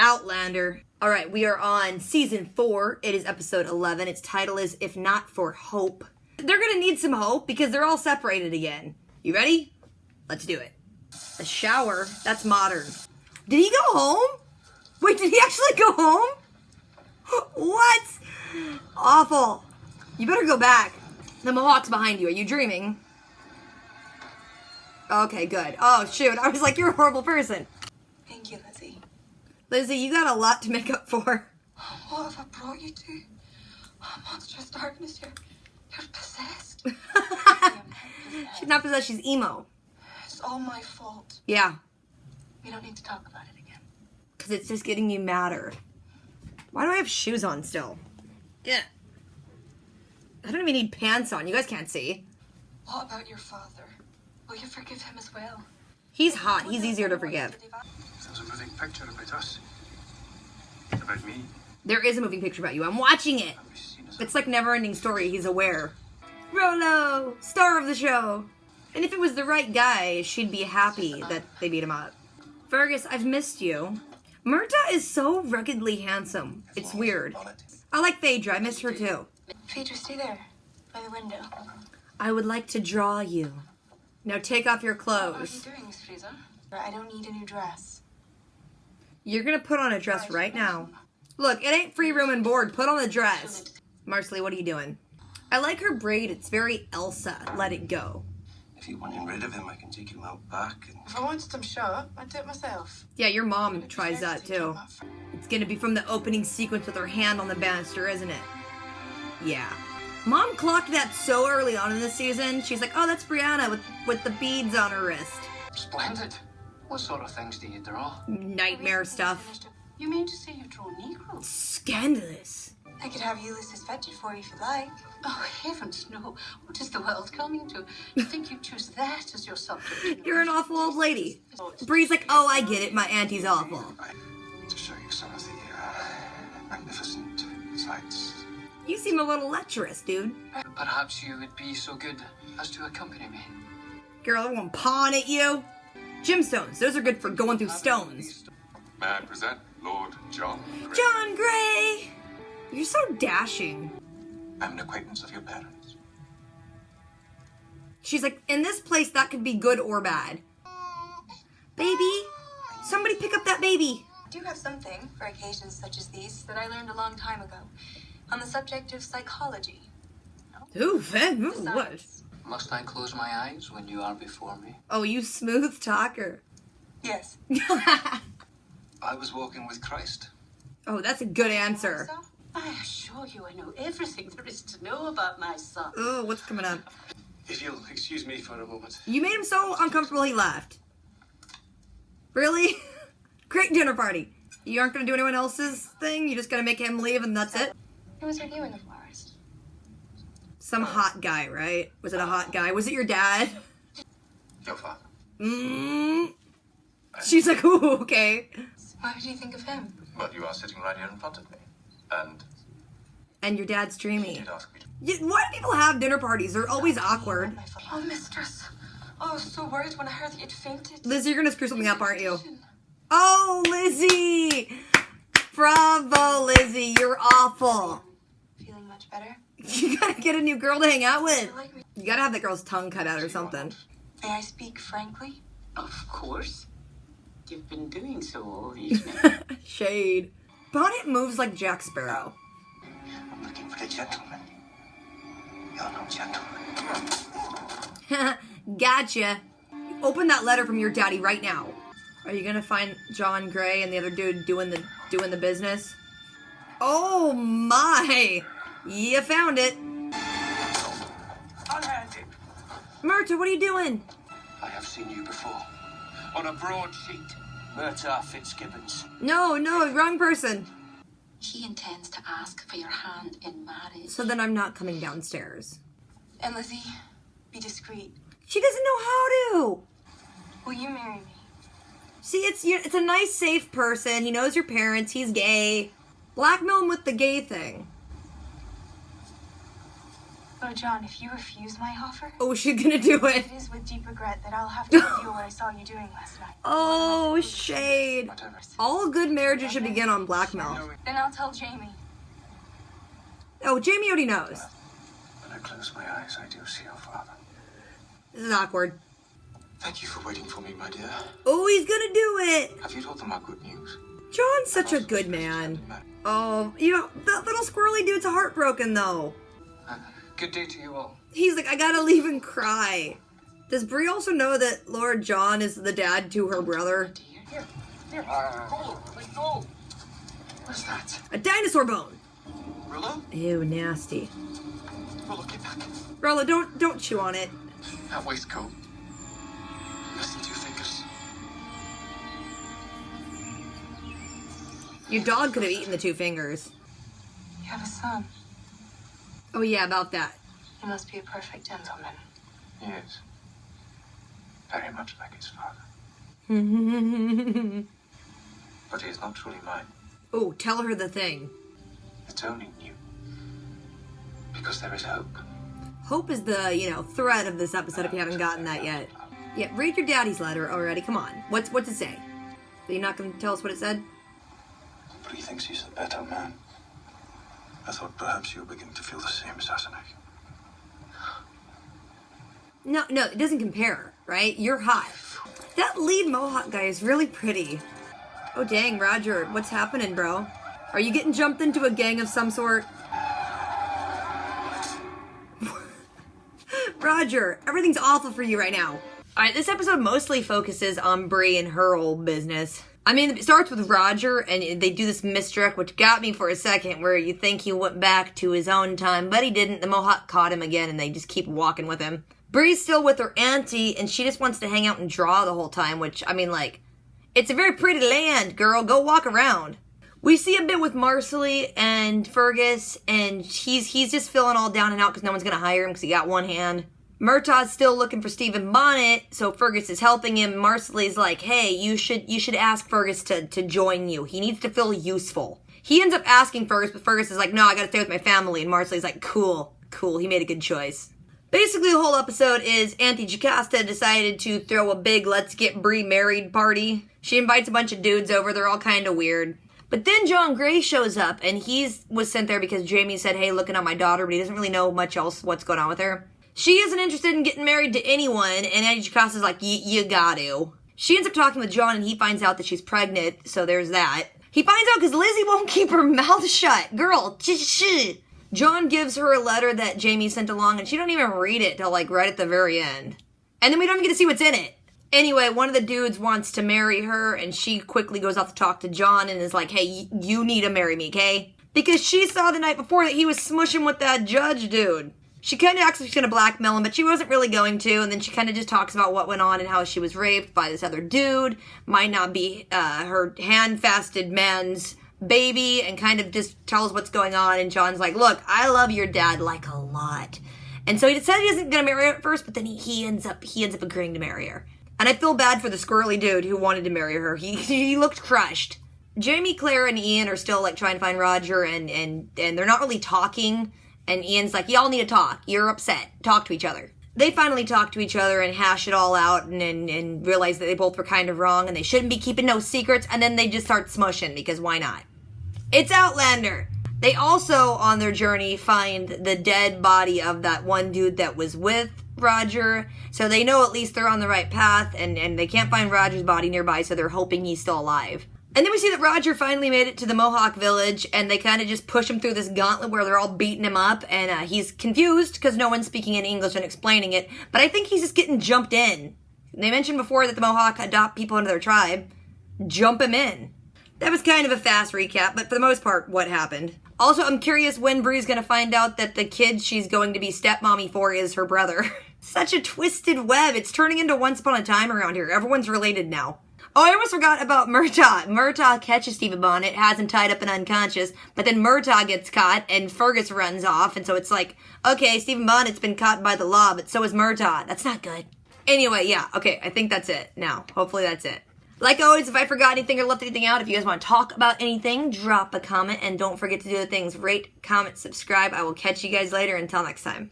Outlander. Alright, we are on season 4. It is episode 11. Its title is If Not For Hope. They're gonna need some hope because they're all separated again. You ready? Let's do it. A shower? That's modern. Did he go home? Wait, did he actually go home? What? Awful. You better go back. The mohawk's behind you. Are you dreaming? Okay, good. Oh, shoot. I was like, you're a horrible person. Thank you, Lizzie. Lizzie, you got a lot to make up for. What have I brought you to? Oh, monstrous darkness, you're possessed. She's not possessed, she's emo. It's all my fault. Yeah. We don't need to talk about it again. Because it's just getting you madder. Why do I have shoes on still? Yeah. I don't even need pants on. You guys can't see. What about your father? Will you forgive him as well? He's hot. He's easier to forgive. There's a moving picture about us. About me. There is a moving picture about you. I'm watching it. It's like never-ending story. He's aware. Rolo, star of the show. And if it was the right guy, she'd be happy that they beat him up. Fergus, I've missed you. Murta is so ruggedly handsome. It's weird. I like Phaedra. I miss her too. Phaedra, stay there, by the window. I would like to draw you. Now take off your What are clothes. you doing, Miss Frieza? I don't need a new dress. You're gonna put on a dress right now. Look, it ain't free room and board. Put on a dress. Marsley, what are you doing? I like her braid. It's very Elsa. Let it go. If you want rid of him, I can take him out back and... If I wanted him shot, I'd do it myself. Yeah, your mom tries that too. It's gonna be from the opening sequence with her hand on the banister, isn't it? Yeah. Mom clocked that so early on in the season. She's like, oh, that's Brianna with the beads on her wrist. Splendid. What sort of things do you draw? Nightmare stuff. You mean to say you draw Negroes? Scandalous. I could have Ulysses fetch it for you if you'd like. Oh, heavens, no. What is the world coming to? You think you choose that as your subject? You're an awful old lady. Bree's like, oh, I get it. My auntie's awful. To show you some of the magnificent sights. You seem a little lecherous, dude. Perhaps you would be so good as to accompany me. Girl, I won't pawn at you. Gemstones. Those are good for going through stones. May I present Lord John Grey? John Grey! You're so dashing. I'm an acquaintance of your parents. She's like, in this place, that could be good or bad. Baby? Somebody pick up that baby. I do have something for occasions such as these that I learned a long time ago on the subject of psychology. Ooh, Ven, what? Must I close my eyes when you are before me? Oh, you smooth talker. Yes. I was walking with Christ. Oh, that's a good answer. I assure you I know everything there is to know about my son. Oh, what's coming up? If you'll excuse me for a moment. You made him so uncomfortable he left. Really? Great dinner party. You aren't going to do anyone else's thing? You're just going to make him leave and that's it? It was with you in the forest. Some hot guy, right? Was it a hot guy? Was it your dad? Your father. She's like, ooh, okay. Why did you think of him? Well, you are sitting right here in front of me. And your dad's He dreamy. did ask me to... Why do people have dinner parties? They're always awkward. Oh, mistress. Oh, I was so worried when I heard that you'd fainted. Lizzie, you're going to screw something up, aren't you? Oh, Lizzie! Bravo, Lizzie. You're awful. Feeling much better? You gotta get a new girl to hang out with. You gotta have that girl's tongue cut out or something. May I speak frankly? Of course. You've been doing so all evening. Shade. Bonnet moves like Jack Sparrow. I'm looking for the gentleman. You're no gentleman. Gotcha. Open that letter from your daddy right now. Are you gonna find John Grey and the other dude doing the business? Oh my! You found it. Unhanded. Murta, what are you doing? I have seen you before. On a broadsheet. Murta Fitzgibbons. No, wrong person. He intends to ask for your hand in marriage. So then I'm not coming downstairs. And Lizzie, be discreet. She doesn't know how to. Will you marry me? See, it's a nice, safe person. He knows your parents. He's gay. Blackmail him with the gay thing. Lord John, if you refuse my offer, Oh, she's gonna do it. it is with deep regret that I'll have to reveal what I saw you doing last night. Oh, shade. Whatever. All good marriages should begin on blackmail. Then I'll tell Jamie. Oh, Jamie already knows. When I close my eyes, I do see your father. This is awkward. Thank you for waiting for me, my dear. Oh, he's gonna do it. Have you told them our good news? John's such a good man. Oh, you know, that little squirrely dude's heartbroken though. Good day to you all. He's like, I gotta leave and cry. Does Bree also know that Lord John is the dad to her brother? What's that? A dinosaur bone. Rollo? Ew, nasty. Rollo, get back. Rollo, don't chew on it. That waistcoat. Less than 2 fingers. Your dog could have eaten the 2 fingers. You have a son. Oh yeah, about that. He must be a perfect gentleman. He is. Very much like his father. But he is not truly mine. Oh, tell her the thing. It's only you. Because there is hope. Hope is the, thread of this episode if you haven't gotten that yet. Yeah, read your daddy's letter already, come on. What's it say? Are you not going to tell us what it said? But he thinks he's the better man. I thought perhaps you were beginning to feel the same, assassination. No, it doesn't compare, right? You're hot. That lead mohawk guy is really pretty. Oh dang, Roger, what's happening, bro? Are you getting jumped into a gang of some sort? Roger, everything's awful for you right now. Alright, this episode mostly focuses on Bree and her old business. I mean, it starts with Roger, and they do this misdirect, which got me for a second, where you think he went back to his own time, but he didn't. The mohawk caught him again, and they just keep walking with him. Bree's still with her auntie, and she just wants to hang out and draw the whole time, which, I mean, like, it's a very pretty land, girl. Go walk around. We see a bit with Marcelly and Fergus, and he's just feeling all down and out because no one's going to hire him because he got one hand. Murtaugh's still looking for Stephen Bonnet, so Fergus is helping him. Marcelly's like, hey, you should ask Fergus to join you. He needs to feel useful. He ends up asking Fergus, but Fergus is like, no, I gotta stay with my family. And Marcelly's like, cool, he made a good choice. Basically, the whole episode is Auntie Jocasta decided to throw a big let's get Bree married party. She invites a bunch of dudes over, they're all kind of weird. But then John Gray shows up, and was sent there because Jamie said, hey, looking at my daughter, but he doesn't really know much else what's going on with her. She isn't interested in getting married to anyone, and Auntie Jacasta's like, you got to. She ends up talking with John, and he finds out that she's pregnant, so there's that. He finds out because Lizzie won't keep her mouth shut. Girl, shh. John gives her a letter that Jamie sent along, and she don't even read it till, like, right at the very end. And then we don't even get to see what's in it. Anyway, one of the dudes wants to marry her, and she quickly goes off to talk to John and is like, hey, you need to marry me, okay? Because she saw the night before that he was smushing with that judge dude. She kind of acts like she's going to blackmail him, but she wasn't really going to, and then she kind of just talks about what went on and how she was raped by this other dude, might not be her hand-fasted man's baby, and kind of just tells what's going on, and John's like, look, I love your dad, like, a lot. And so he said he isn't going to marry her at first, but then he ends up agreeing to marry her. And I feel bad for the squirrely dude who wanted to marry her. He looked crushed. Jamie, Claire, and Ian are still, like, trying to find Roger, and they're not really talking. And Ian's like, y'all need to talk. You're upset. Talk to each other. They finally talk to each other and hash it all out and realize that they both were kind of wrong and they shouldn't be keeping no secrets. And then they just start smushing because why not? It's Outlander. They also, on their journey, find the dead body of that one dude that was with Roger. So they know at least they're on the right path and they can't find Roger's body nearby, so they're hoping he's still alive. And then we see that Roger finally made it to the Mohawk village, and they kind of just push him through this gauntlet where they're all beating him up, and he's confused because no one's speaking in English and explaining it, but I think he's just getting jumped in. They mentioned before that the Mohawk adopt people into their tribe. Jump him in. That was kind of a fast recap, but for the most part, what happened. Also, I'm curious when Bree's going to find out that the kid she's going to be stepmommy for is her brother. Such a twisted web. It's turning into Once Upon a Time around here. Everyone's related now. Oh, I almost forgot about Murtaugh. Murtaugh catches Stephen Bonnet, has him tied up and unconscious, but then Murtaugh gets caught, and Fergus runs off, and so it's like, okay, Stephen Bonnet's been caught by the law, but so is Murtaugh. That's not good. Anyway, yeah, okay, I think that's it now. Hopefully that's it. Like always, if I forgot anything or left anything out, if you guys want to talk about anything, drop a comment, and don't forget to do the things, rate, comment, subscribe. I will catch you guys later. Until next time.